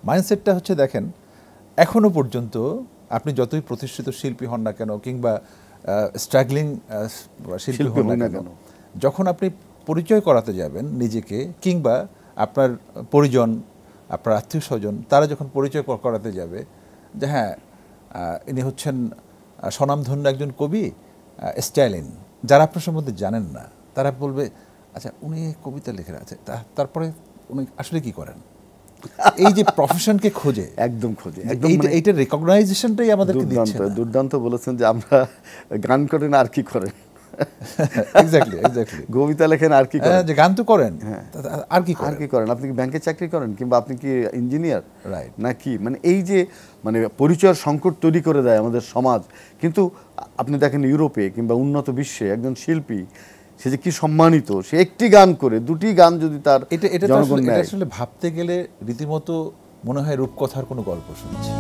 মাইন্ডসেটটা হচ্ছে দেখেন, এখনো পর্যন্ত আপনি যতই প্রতিষ্ঠিত শিল্পী হন না কেন কিংবা স্ট্রাগলিং শিল্পী হন না কেন, যখন আপনি পরিচয় করাতে যাবেন নিজেকে, কিংবা আপনার পরিজন, আপনার আত্মীয় স্বজন, তারা যখন পরিচয় করাতে যাবে যে হ্যাঁ ইনি হচ্ছেন স্বনামধন্য একজন কবি স্টাইলিন, যারা আপনার সম্বন্ধে জানেন না, তারা বলবে আচ্ছা উনি কবিতা লিখে আছে, তারপরে উনি আসলে কি করেন? এই যে প্রফেশনকে খোঁজে, একদম খোঁজে, এইটার রেকগনাইজেশনটাই আমাদেরকে দিচ্ছে না। দুর্দান্ত বলেছেন যে আমরা গান করেন আর কি করেন, এক্স্যাক্টলি এক্স্যাক্টলি, কবিতা লেখেন আর কি করেন, যে গান তো করেন আর কি করেন, আপনি কি ব্যাংকে চাকরি করেন কিংবা আপনি কি ইঞ্জিনিয়ার, রাইট নাকি মানে এই যে মানে পরিচয়ের সংকট তৈরি করে দেয় আমাদের সমাজ। কিন্তু আপনি দেখেন ইউরোপে কিংবা উন্নত বিশ্বে একজন শিল্পী সে যে কি সম্মানিত, সে একটি গান করে, দুটি গান যদি তার এটা আসলে ভাবতে গেলে রীতিমতো মনে হয় রূপকথার কোনো গল্প শুনছে।